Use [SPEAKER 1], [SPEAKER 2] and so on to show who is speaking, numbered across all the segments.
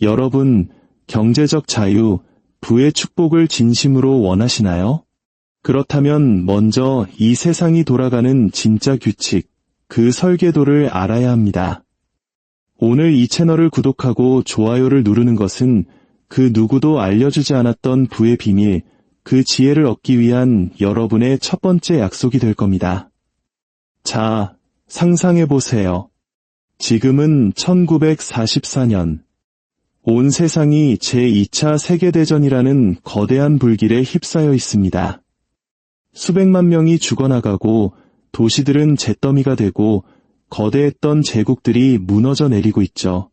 [SPEAKER 1] 여러분, 경제적 자유, 부의 축복을 진심으로 원하시나요? 그렇다면 먼저 이 세상이 돌아가는 진짜 규칙, 그 설계도를 알아야 합니다. 오늘 이 채널을 구독하고 좋아요를 누르는 것은 그 누구도 알려주지 않았던 부의 비밀, 그 지혜를 얻기 위한 여러분의 첫 번째 약속이 될 겁니다. 자, 상상해보세요. 지금은 1944년. 온 세상이 제2차 세계대전이라는 거대한 불길에 휩싸여 있습니다. 수백만 명이 죽어나가고 도시들은 잿더미가 되고 거대했던 제국들이 무너져 내리고 있죠.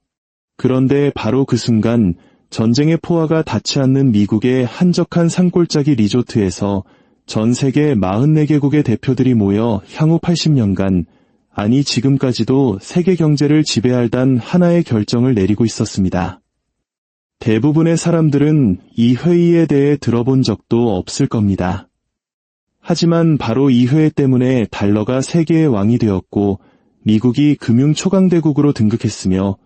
[SPEAKER 1] 그런데 바로 그 순간 전쟁의 포화가 닿지 않는 미국의 한적한 산골짜기 리조트에서 전 세계 44개국의 대표들이 모여 향후 80년간, 아니 지금까지도 세계 경제를 지배할 하나의 결정을 내리고 있었습니다. 대부분의 사람들은 이 회의에 대해 들어본 적도 없을 겁니다. 하지만 바로 이 회의 때문에 달러가 세계의 왕이 되었고 미국이 금융 초강대국으로 등극했으며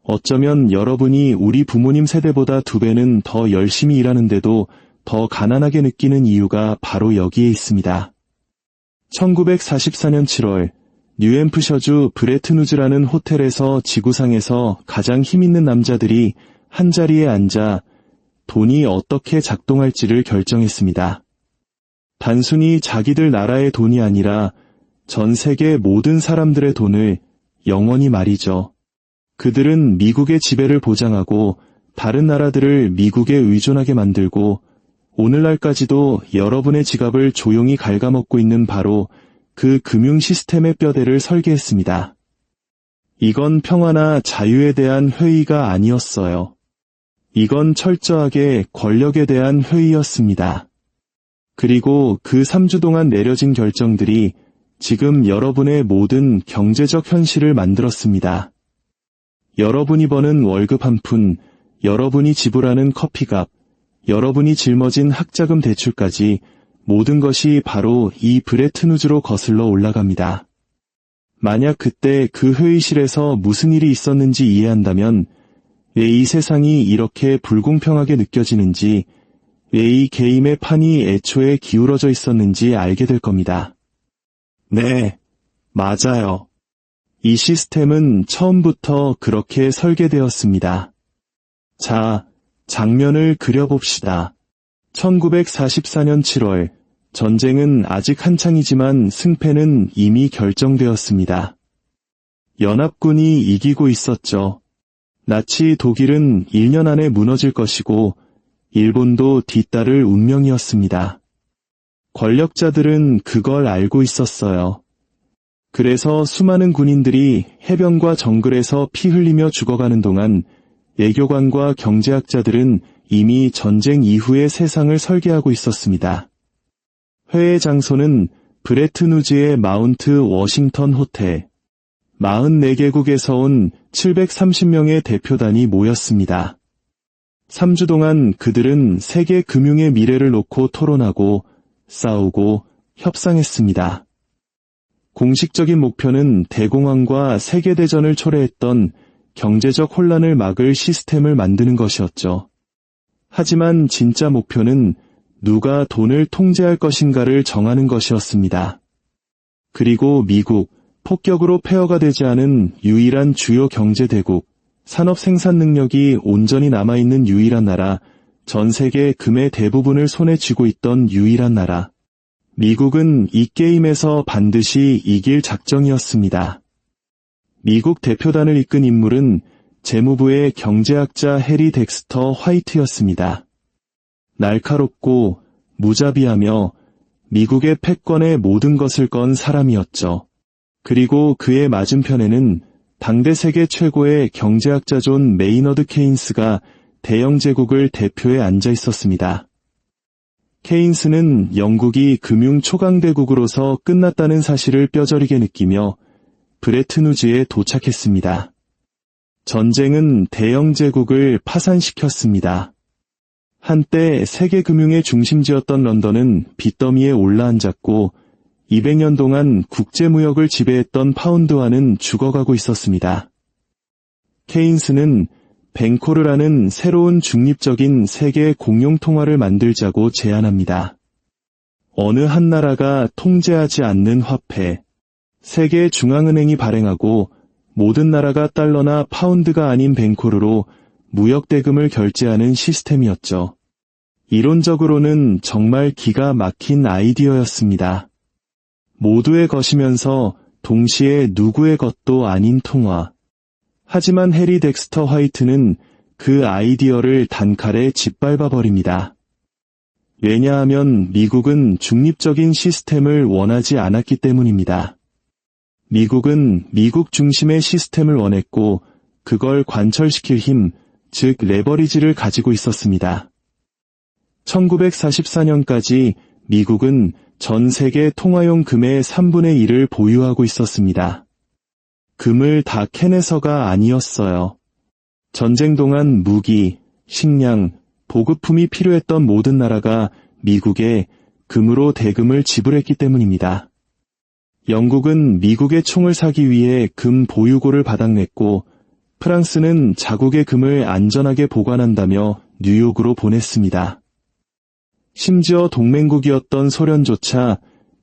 [SPEAKER 1] 어쩌면 여러분이 우리 부모님 세대보다 2배는 더 열심히 일하는데도 더 가난하게 느끼는 이유가 바로 여기에 있습니다. 1944년 7월 뉴햄프셔주 브레튼우즈라는 호텔에서 지구상에서 가장 힘있는 남자들이 한자리에 앉아 돈이 어떻게 작동할지를 결정했습니다. 단순히 자기들 나라의 돈이 아니라 전 세계 모든 사람들의 돈을, 영원히 말이죠. 그들은 미국의 지배를 보장하고 다른 나라들을 미국에 의존하게 만들고 오늘날까지도 여러분의 지갑을 조용히 갉아먹고 있는 바로 그 금융 시스템의 뼈대를 설계했습니다. 이건 평화나 자유에 대한 회의가 아니었어요. 이건 철저하게 권력에 대한 회의였습니다. 그리고 그 3주 동안 내려진 결정들이 지금 여러분의 모든 경제적 현실을 만들었습니다. 여러분이 버는 월급 한 푼, 여러분이 지불하는 커피값, 여러분이 짊어진 학자금 대출까지 모든 것이 바로 이 브레튼우즈로 거슬러 올라갑니다. 만약 그때 그 회의실에서 무슨 일이 있었는지 이해한다면 왜 이 세상이 이렇게 불공평하게 느껴지는지, 왜 이 게임의 판이 애초에 기울어져 있었는지 알게 될 겁니다. 네, 맞아요. 이 시스템은 처음부터 그렇게 설계되었습니다. 자, 장면을 그려봅시다. 1944년 7월, 전쟁은 아직 한창이지만 승패는 이미 결정되었습니다. 연합군이 이기고 있었죠. 나치 독일은 1년 안에 무너질 것이고 일본도 뒤따를 운명이었습니다. 권력자들은 그걸 알고 있었어요. 그래서 수많은 군인들이 해변과 정글에서 피 흘리며 죽어가는 동안 외교관과 경제학자들은 이미 전쟁 이후의 세상을 설계하고 있었습니다. 회의 장소는 브레튼우즈의 마운트 워싱턴 호텔. 44개국에서 온 730명의 대표단이 모였습니다. 3주 동안 그들은 세계 금융의 미래를 놓고 토론하고 싸우고 협상했습니다. 공식적인 목표는 대공황과 세계대전을 초래했던 경제적 혼란을 막을 시스템을 만드는 것이었죠. 하지만 진짜 목표는 누가 돈을 통제할 것인가를 정하는 것이었습니다. 그리고 미국, 폭격으로 폐허가 되지 않은 유일한 주요 경제대국, 산업 생산 능력이 온전히 남아있는 유일한 나라, 전 세계 금의 대부분을 손에 쥐고 있던 유일한 나라. 미국은 이 게임에서 반드시 이길 작정이었습니다. 미국 대표단을 이끈 인물은 재무부의 경제학자 해리 덱스터 화이트였습니다. 날카롭고 무자비하며 미국의 패권에 모든 것을 건 사람이었죠. 그리고 그의 맞은편에는 당대 세계 최고의 경제학자 존 메이너드 케인스가 대영 제국을 대표해 앉아 있었습니다. 케인스는 영국이 금융 초강대국으로서 끝났다는 사실을 뼈저리게 느끼며 브레튼우즈에 도착했습니다. 전쟁은 대영 제국을 파산시켰습니다. 한때 세계 금융의 중심지였던 런던은 빚더미에 올라앉았고 200년 동안 국제무역을 지배했던 파운드화는 죽어가고 있었습니다. 케인스는 벤코르라는 새로운 중립적인 세계 공용 통화를 만들자고 제안합니다. 어느 한 나라가 통제하지 않는 화폐, 세계 중앙은행이 발행하고 모든 나라가 달러나 파운드가 아닌 벤코르로 무역 대금을 결제하는 시스템이었죠. 이론적으로는 정말 기가 막힌 아이디어였습니다. 모두의 것이면서 동시에 누구의 것도 아닌 통화. 하지만 해리 덱스터 화이트는 그 아이디어를 단칼에 짓밟아버립니다. 왜냐하면 미국은 중립적인 시스템을 원하지 않았기 때문입니다. 미국은 미국 중심의 시스템을 원했고 그걸 관철시킬 힘, 즉 레버리지를 가지고 있었습니다. 1944년까지 미국은 전 세계 통화용 금의 3분의 1을 보유하고 있었습니다. 금을 다 캐내서가 아니었어요. 전쟁 동안 무기, 식량, 보급품이 필요했던 모든 나라가 미국에 금으로 대금을 지불했기 때문입니다. 영국은 미국의 총을 사기 위해 금 보유고를 바닥냈고 프랑스는 자국의 금을 안전하게 보관한다며 뉴욕으로 보냈습니다. 심지어 동맹국이었던 소련조차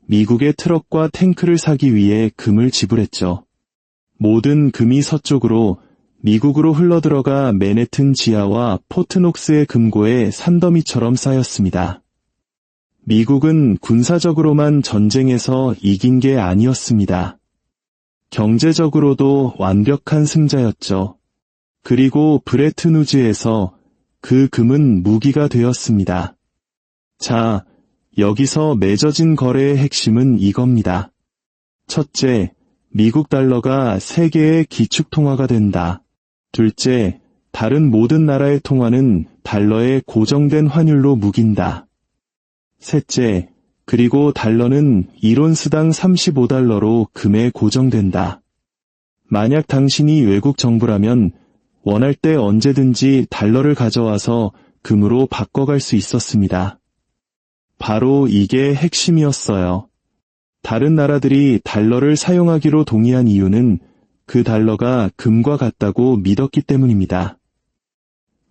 [SPEAKER 1] 미국의 트럭과 탱크를 사기 위해 금을 지불했죠. 모든 금이 서쪽으로 미국으로 흘러들어가 맨해튼 지하와 포트녹스의 금고에 산더미처럼 쌓였습니다. 미국은 군사적으로만 전쟁에서 이긴 게 아니었습니다. 경제적으로도 완벽한 승자였죠. 그리고 브레튼우즈에서 그 금은 무기가 되었습니다. 자, 여기서 맺어진 거래의 핵심은 이겁니다. 첫째, 미국 달러가 세계의 기축통화가 된다. 둘째, 다른 모든 나라의 통화는 달러에 고정된 환율로 묵인다. 셋째, 그리고 달러는 1온스당 35달러로 금에 고정된다. 만약 당신이 외국 정부라면 원할 때 언제든지 달러를 가져와서 금으로 바꿔갈 수 있었습니다. 바로 이게 핵심이었어요. 다른 나라들이 달러를 사용하기로 동의한 이유는 그 달러가 금과 같다고 믿었기 때문입니다.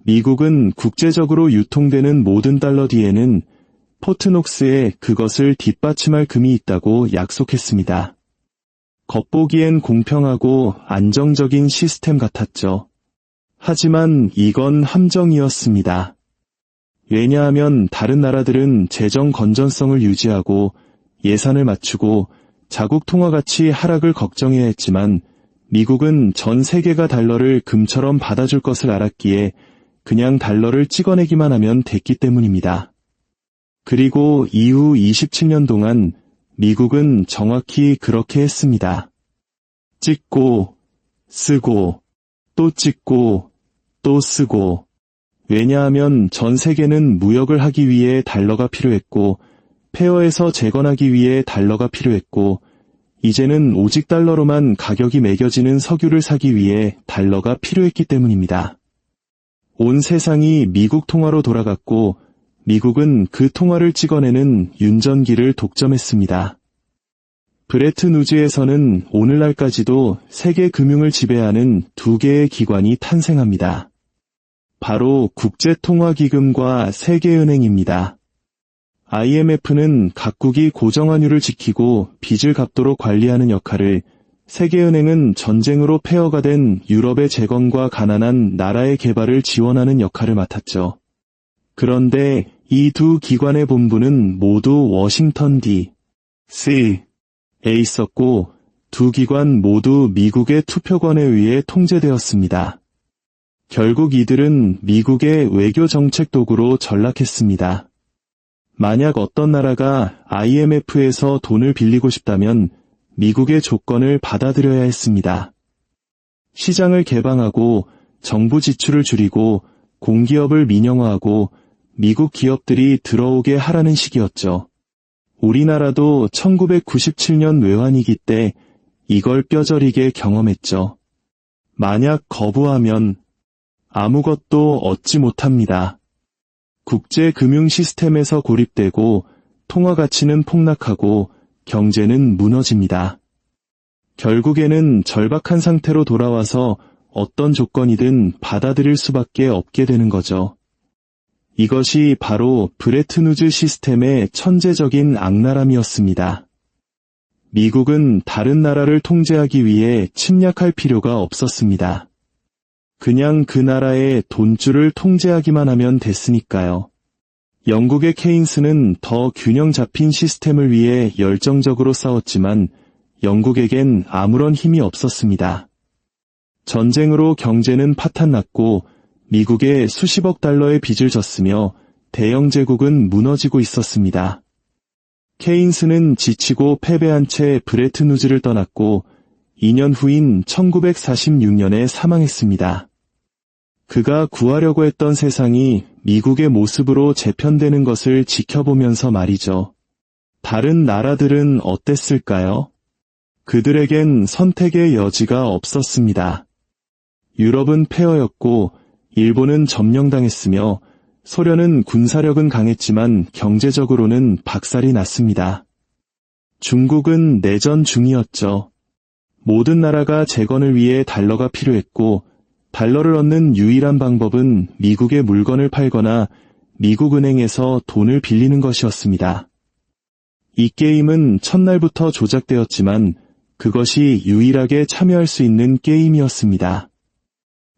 [SPEAKER 1] 미국은 국제적으로 유통되는 모든 달러 뒤에는 포트녹스에 그것을 뒷받침할 금이 있다고 약속했습니다. 겉보기엔 공평하고 안정적인 시스템 같았죠. 하지만 이건 함정이었습니다. 왜냐하면 다른 나라들은 재정 건전성을 유지하고 예산을 맞추고 자국 통화 가치 하락을 걱정해야 했지만 미국은 전 세계가 달러를 금처럼 받아줄 것을 알았기에 그냥 달러를 찍어내기만 하면 됐기 때문입니다. 그리고 이후 27년 동안 미국은 정확히 그렇게 했습니다. 찍고, 쓰고, 또 찍고, 또 쓰고. 왜냐하면 전 세계는 무역을 하기 위해 달러가 필요했고, 폐허에서 재건하기 위해 달러가 필요했고, 이제는 오직 달러로만 가격이 매겨지는 석유를 사기 위해 달러가 필요했기 때문입니다. 온 세상이 미국 통화로 돌아갔고, 미국은 그 통화를 찍어내는 윤전기를 독점했습니다. 브레튼우즈에서는 오늘날까지도 세계 금융을 지배하는 두 개의 기관이 탄생합니다. 바로 국제통화기금과 세계은행입니다. IMF는 각국이 고정환율을 지키고 빚을 갚도록 관리하는 역할을, 세계은행은 전쟁으로 폐허가 된 유럽의 재건과 가난한 나라의 개발을 지원하는 역할을 맡았죠. 그런데 이 두 기관의 본부는 모두 워싱턴 D.C.에 있었고 두 기관 모두 미국의 투표권에 의해 통제되었습니다. 결국 이들은 미국의 외교 정책 도구로 전락했습니다. 만약 어떤 나라가 IMF에서 돈을 빌리고 싶다면 미국의 조건을 받아들여야 했습니다. 시장을 개방하고 정부 지출을 줄이고 공기업을 민영화하고 미국 기업들이 들어오게 하라는 식이었죠. 우리나라도 1997년 외환위기 때 이걸 뼈저리게 경험했죠. 만약 거부하면 아무것도 얻지 못합니다. 국제금융 시스템에서 고립되고 통화 가치는 폭락하고 경제는 무너집니다. 결국에는 절박한 상태로 돌아와서 어떤 조건이든 받아들일 수밖에 없게 되는 거죠. 이것이 바로 브레튼우즈 시스템의 천재적인 악랄함이었습니다. 미국은 다른 나라를 통제하기 위해 침략할 필요가 없었습니다. 그냥 그 나라의 돈줄을 통제하기만 하면 됐으니까요. 영국의 케인스는 더 균형 잡힌 시스템을 위해 열정적으로 싸웠지만 영국에겐 아무런 힘이 없었습니다. 전쟁으로 경제는 파탄났고 미국에 수십억 달러의 빚을 졌으며 대영 제국은 무너지고 있었습니다. 케인스는 지치고 패배한 채 브레튼우즈를 떠났고 2년 후인 1946년에 사망했습니다. 그가 구하려고 했던 세상이 미국의 모습으로 재편되는 것을 지켜보면서 말이죠. 다른 나라들은 어땠을까요? 그들에겐 선택의 여지가 없었습니다. 유럽은 폐허였고 일본은 점령당했으며 소련은 군사력은 강했지만 경제적으로는 박살이 났습니다. 중국은 내전 중이었죠. 모든 나라가 재건을 위해 달러가 필요했고 달러를 얻는 유일한 방법은 미국의 물건을 팔거나 미국 은행에서 돈을 빌리는 것이었습니다. 이 게임은 첫날부터 조작되었지만 그것이 유일하게 참여할 수 있는 게임이었습니다.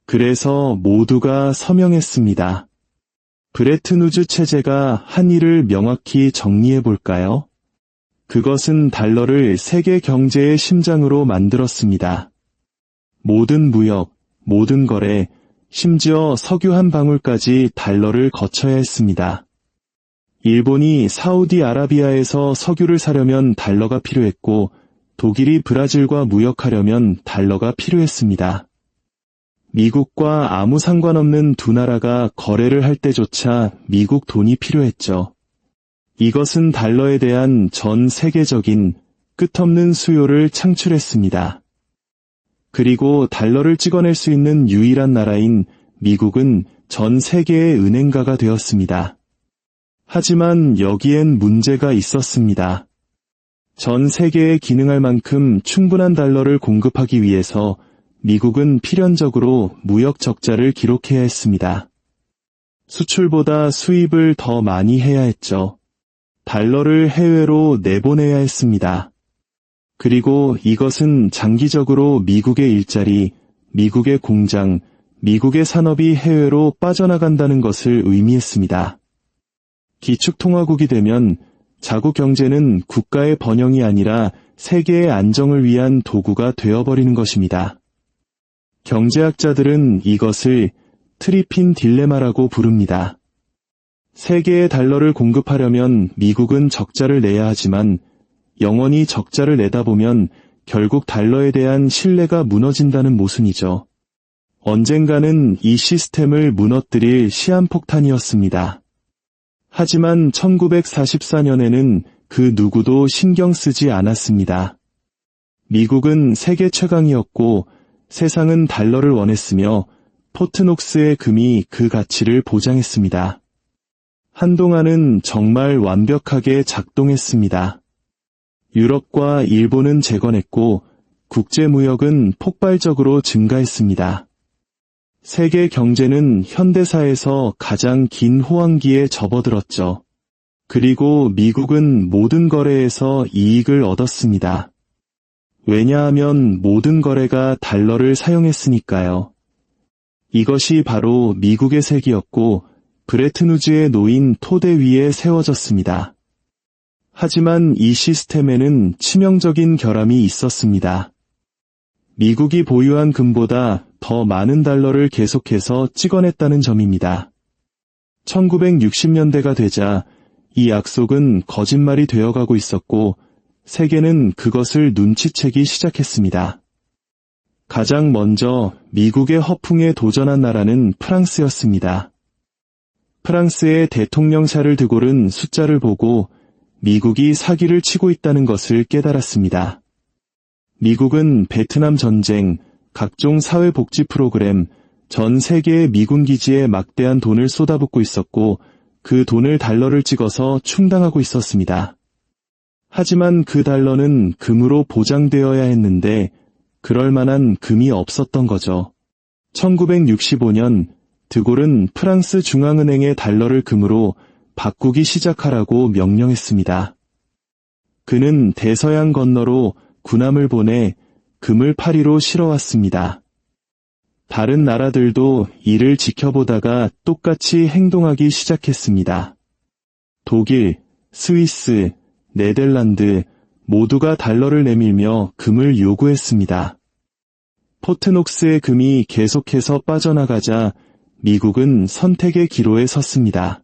[SPEAKER 1] 그래서 모두가 서명했습니다. 브레튼우즈 체제가 한 일을 명확히 정리해 볼까요? 그것은 달러를 세계 경제의 심장으로 만들었습니다. 모든 무역, 모든 거래, 심지어 석유 한 방울까지 달러를 거쳐야 했습니다. 일본이 사우디아라비아에서 석유를 사려면 달러가 필요했고 독일이 브라질과 무역하려면 달러가 필요했습니다. 미국과 아무 상관없는 두 나라가 거래를 할 때조차 미국 돈이 필요했죠. 이것은 달러에 대한 전 세계적인 끝없는 수요를 창출했습니다. 그리고 달러를 찍어낼 수 있는 유일한 나라인 미국은 전 세계의 은행가가 되었습니다. 하지만 여기엔 문제가 있었습니다. 전 세계에 기능할 만큼 충분한 달러를 공급하기 위해서 미국은 필연적으로 무역 적자를 기록해야 했습니다. 수출보다 수입을 더 많이 해야 했죠. 달러를 해외로 내보내야 했습니다. 그리고 이것은 장기적으로 미국의 일자리, 미국의 공장, 미국의 산업이 해외로 빠져나간다는 것을 의미했습니다. 기축통화국이 되면 자국 경제는 국가의 번영이 아니라 세계의 안정을 위한 도구가 되어버리는 것입니다. 경제학자들은 이것을 트리핀 딜레마라고 부릅니다. 세계의 달러를 공급하려면 미국은 적자를 내야 하지만 영원히 적자를 내다 보면 결국 달러에 대한 신뢰가 무너진다는 모순이죠. 언젠가는 이 시스템을 무너뜨릴 시한폭탄이었습니다. 하지만 1944년에는 그 누구도 신경 쓰지 않았습니다. 미국은 세계 최강이었고 세상은 달러를 원했으며 포트녹스의 금이 그 가치를 보장했습니다. 한동안은 정말 완벽하게 작동했습니다. 유럽과 일본은 재건했고 국제무역은 폭발적으로 증가했습니다. 세계 경제는 현대사에서 가장 긴 호황기에 접어들었죠. 그리고 미국은 모든 거래에서 이익을 얻었습니다. 왜냐하면 모든 거래가 달러를 사용했으니까요. 이것이 바로 미국의 색이었고 브레튼우즈에 놓인 토대 위에 세워졌습니다. 하지만 이 시스템에는 치명적인 결함이 있었습니다. 미국이 보유한 금보다 더 많은 달러를 계속해서 찍어냈다는 점입니다. 1960년대가 되자 이 약속은 거짓말이 되어가고 있었고 세계는 그것을 눈치채기 시작했습니다. 가장 먼저 미국의 허풍에 도전한 나라는 프랑스였습니다. 프랑스의 대통령 샤를 드골은 숫자를 보고 미국이 사기를 치고 있다는 것을 깨달았습니다. 미국은 베트남 전쟁, 각종 사회복지 프로그램, 전 세계의 미군 기지에 막대한 돈을 쏟아붓고 있었고 그 돈을 달러를 찍어서 충당하고 있었습니다. 하지만 그 달러는 금으로 보장되어야 했는데 그럴 만한 금이 없었던 거죠. 1965년 드골은 프랑스 중앙은행에 달러를 금으로 바꾸기 시작하라고 명령했습니다. 그는 대서양 건너로 군함을 보내 금을 파리로 실어왔습니다. 다른 나라들도 이를 지켜보다가 똑같이 행동하기 시작했습니다. 독일, 스위스, 네덜란드 모두가 달러를 내밀며 금을 요구했습니다. 포트녹스의 금이 계속해서 빠져나가자 미국은 선택의 기로에 섰습니다.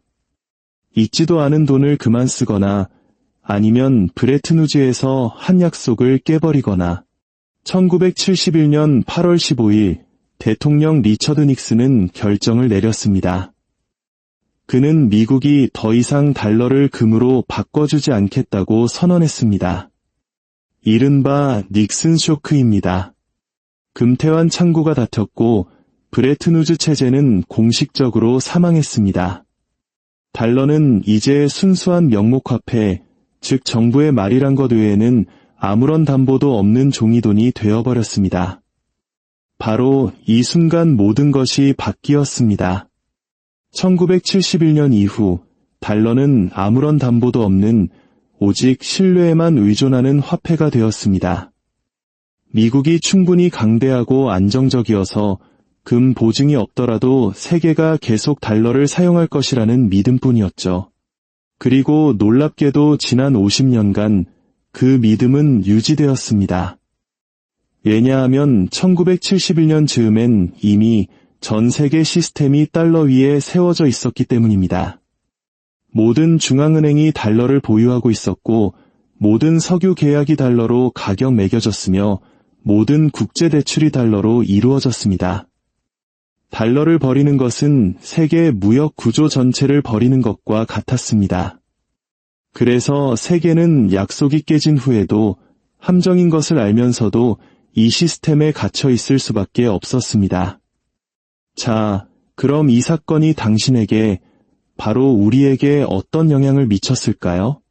[SPEAKER 1] 있지도 않은 돈을 그만 쓰거나 아니면 브레튼우즈에서 한 약속을 깨버리거나 1971년 8월 15일 대통령 리처드 닉슨은 결정을 내렸습니다. 그는 미국이 더 이상 달러를 금으로 바꿔주지 않겠다고 선언했습니다. 이른바 닉슨 쇼크입니다. 금태환 창구가 다퉜고 브레튼우즈 체제는 공식적으로 사망했습니다. 달러는 이제 순수한 명목화폐, 즉 정부의 말이란 것 외에는 아무런 담보도 없는 종이돈이 되어버렸습니다. 바로 이 순간 모든 것이 바뀌었습니다. 1971년 이후 달러는 아무런 담보도 없는 오직 신뢰에만 의존하는 화폐가 되었습니다. 미국이 충분히 강대하고 안정적이어서 금 보증이 없더라도 세계가 계속 달러를 사용할 것이라는 믿음뿐이었죠. 그리고 놀랍게도 지난 50년간 그 믿음은 유지되었습니다. 왜냐하면 1971년 즈음엔 이미 전 세계 시스템이 달러 위에 세워져 있었기 때문입니다. 모든 중앙은행이 달러를 보유하고 있었고 모든 석유 계약이 달러로 가격 매겨졌으며 모든 국제 대출이 달러로 이루어졌습니다. 달러를 버리는 것은 세계 무역 구조 전체를 버리는 것과 같았습니다. 그래서 세계는 약속이 깨진 후에도 함정인 것을 알면서도 이 시스템에 갇혀 있을 수밖에 없었습니다. 자, 그럼 이 사건이 당신에게, 바로 우리에게 어떤 영향을 미쳤을까요?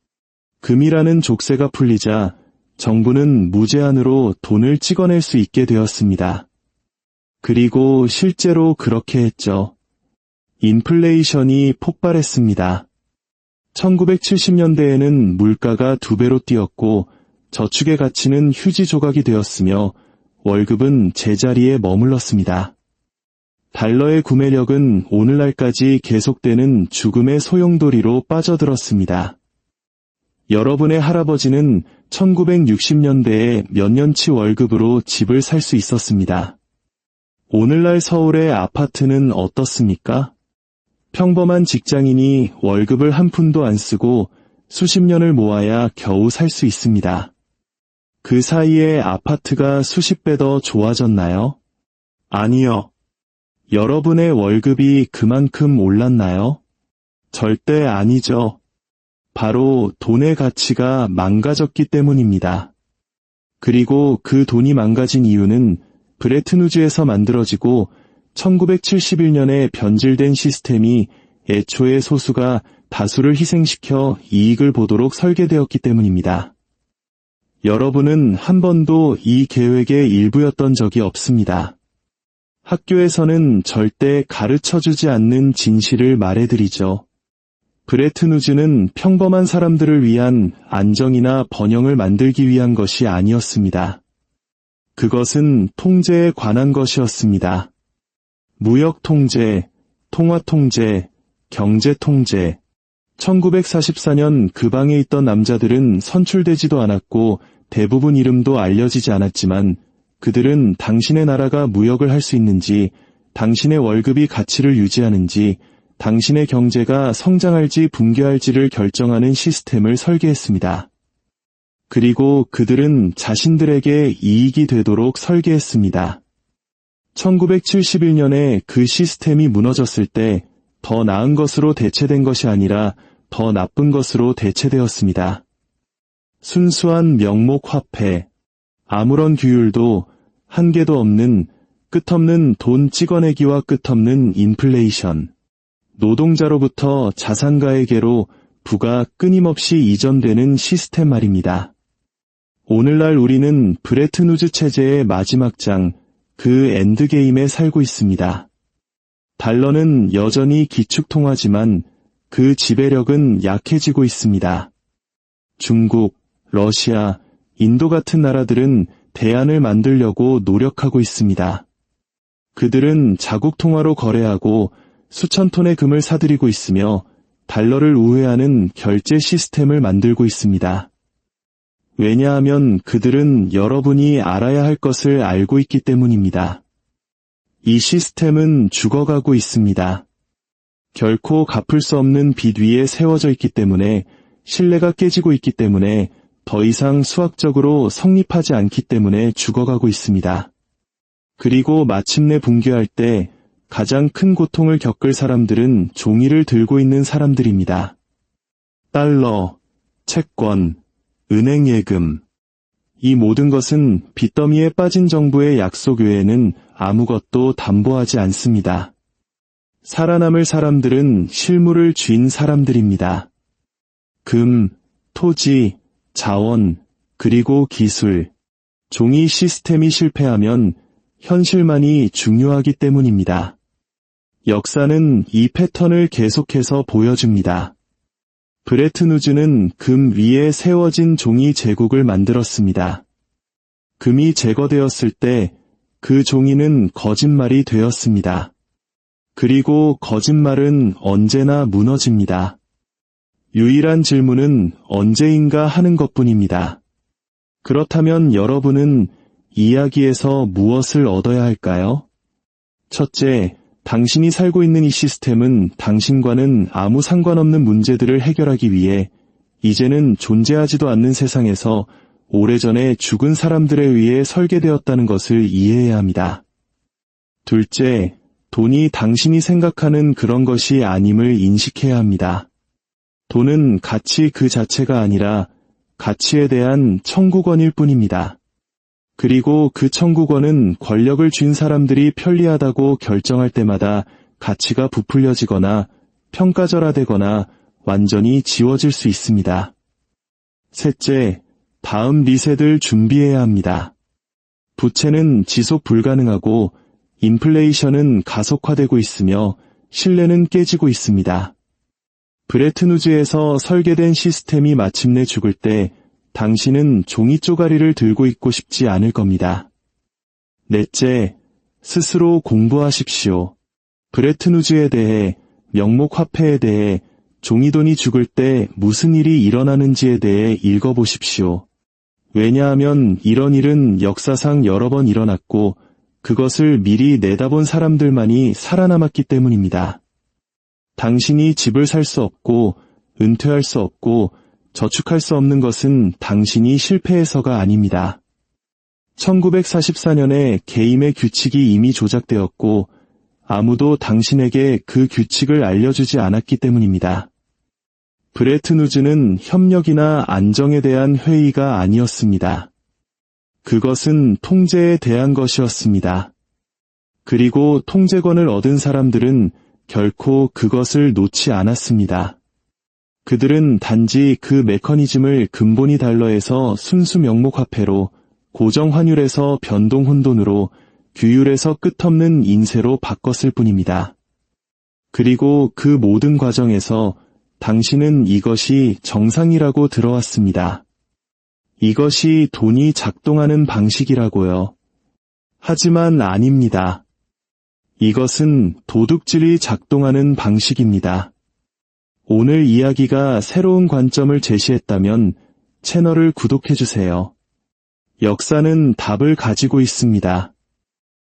[SPEAKER 1] 금이라는 족쇄가 풀리자 정부는 무제한으로 돈을 찍어낼 수 있게 되었습니다. 그리고 실제로 그렇게 했죠. 인플레이션이 폭발했습니다. 1970년대에는 물가가 2배로 뛰었고 저축의 가치는 휴지 조각이 되었으며 월급은 제자리에 머물렀습니다. 달러의 구매력은 오늘날까지 계속되는 죽음의 소용돌이로 빠져들었습니다. 여러분의 할아버지는 1960년대에 몇 년치 월급으로 집을 살 수 있었습니다. 오늘날 서울의 아파트는 어떻습니까? 평범한 직장인이 월급을 한 푼도 안 쓰고 수십 년을 모아야 겨우 살 수 있습니다. 그 사이에 아파트가 수십 배 더 좋아졌나요? 아니요. 여러분의 월급이 그만큼 올랐나요? 절대 아니죠. 바로 돈의 가치가 망가졌기 때문입니다. 그리고 그 돈이 망가진 이유는 브레튼우즈에서 만들어지고 1971년에 변질된 시스템이 애초에 소수가 다수를 희생시켜 이익을 보도록 설계되었기 때문입니다. 여러분은 한 번도 이 계획의 일부였던 적이 없습니다. 학교에서는 절대 가르쳐주지 않는 진실을 말해드리죠. 브레튼우즈는 평범한 사람들을 위한 안정이나 번영을 만들기 위한 것이 아니었습니다. 그것은 통제에 관한 것이었습니다. 무역 통제, 통화 통제, 경제 통제. 1944년 그 방에 있던 남자들은 선출되지도 않았고 대부분 이름도 알려지지 않았지만 그들은 당신의 나라가 무역을 할 수 있는지, 당신의 월급이 가치를 유지하는지, 당신의 경제가 성장할지 붕괴할지를 결정하는 시스템을 설계했습니다. 그리고 그들은 자신들에게 이익이 되도록 설계했습니다. 1971년에 그 시스템이 무너졌을 때 더 나은 것으로 대체된 것이 아니라 더 나쁜 것으로 대체되었습니다. 순수한 명목 화폐, 아무런 규율도 한계도 없는 끝없는 돈 찍어내기와 끝없는 인플레이션, 노동자로부터 자산가에게로 부가 끊임없이 이전되는 시스템 말입니다. 오늘날 우리는 브레튼우즈 체제의 마지막 장, 그 엔드게임에 살고 있습니다. 달러는 여전히 기축통화지만 그 지배력은 약해지고 있습니다. 중국, 러시아, 인도 같은 나라들은 대안을 만들려고 노력하고 있습니다. 그들은 자국 통화로 거래하고 수천 톤의 금을 사들이고 있으며 달러를 우회하는 결제 시스템을 만들고 있습니다. 왜냐하면 그들은 여러분이 알아야 할 것을 알고 있기 때문입니다. 이 시스템은 죽어가고 있습니다. 결코 갚을 수 없는 빚 위에 세워져 있기 때문에 신뢰가 깨지고 있기 때문에 더 이상 수학적으로 성립하지 않기 때문에 죽어가고 있습니다. 그리고 마침내 붕괴할 때 가장 큰 고통을 겪을 사람들은 종이를 들고 있는 사람들입니다. 달러, 채권, 은행 예금. 이 모든 것은 빚더미에 빠진 정부의 약속 외에는 아무것도 담보하지 않습니다. 살아남을 사람들은 실물을 쥔 사람들입니다. 금, 토지, 자원, 그리고 기술. 종이 시스템이 실패하면 현실만이 중요하기 때문입니다. 역사는 이 패턴을 계속해서 보여줍니다. 브레튼 우즈는 금 위에 세워진 종이 제국을 만들었습니다. 금이 제거되었을 때 그 종이는 거짓말이 되었습니다. 그리고 거짓말은 언제나 무너집니다. 유일한 질문은 언제인가 하는 것뿐입니다. 그렇다면 여러분은 이야기에서 무엇을 얻어야 할까요? 첫째, 당신이 살고 있는 이 시스템은 당신과는 아무 상관없는 문제들을 해결하기 위해 이제는 존재하지도 않는 세상에서 오래전에 죽은 사람들에 의해 설계되었다는 것을 이해해야 합니다. 둘째, 돈이 당신이 생각하는 그런 것이 아님을 인식해야 합니다. 돈은 가치 그 자체가 아니라 가치에 대한 청구권일 뿐입니다. 그리고 그 청구권은 권력을 쥔 사람들이 편리하다고 결정할 때마다 가치가 부풀려지거나 평가절하되거나 완전히 지워질 수 있습니다. 셋째, 다음 리셋을 준비해야 합니다. 부채는 지속 불가능하고 인플레이션은 가속화되고 있으며 신뢰는 깨지고 있습니다. 브레튼 우즈에서 설계된 시스템이 마침내 죽을 때 당신은 종이 쪼가리를 들고 있고 싶지 않을 겁니다. 넷째, 스스로 공부하십시오. 브레튼 우즈에 대해, 명목 화폐에 대해, 종이돈이 죽을 때 무슨 일이 일어나는지에 대해 읽어보십시오. 왜냐하면 이런 일은 역사상 여러 번 일어났고 그것을 미리 내다본 사람들만이 살아남았기 때문입니다. 당신이 집을 살 수 없고 은퇴할 수 없고 저축할 수 없는 것은 당신이 실패해서가 아닙니다. 1944년에 게임의 규칙이 이미 조작되었고 아무도 당신에게 그 규칙을 알려주지 않았기 때문입니다. 브레튼 우즈는 협력이나 안정에 대한 회의가 아니었습니다. 그것은 통제에 대한 것이었습니다. 그리고 통제권을 얻은 사람들은 결코 그것을 놓지 않았습니다. 그들은 단지 그 메커니즘을 근본이 달러에서 순수 명목화폐로, 고정 환율에서 변동 혼돈으로, 규율에서 끝없는 인쇄로 바꿨을 뿐입니다. 그리고 그 모든 과정에서 당신은 이것이 정상이라고 들어왔습니다. 이것이 돈이 작동하는 방식이라고요. 하지만 아닙니다. 이것은 도둑질이 작동하는 방식입니다. 오늘 이야기가 새로운 관점을 제시했다면 채널을 구독해주세요. 역사는 답을 가지고 있습니다.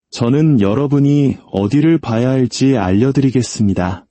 [SPEAKER 1] 저는 여러분이 어디를 봐야 할지 알려드리겠습니다.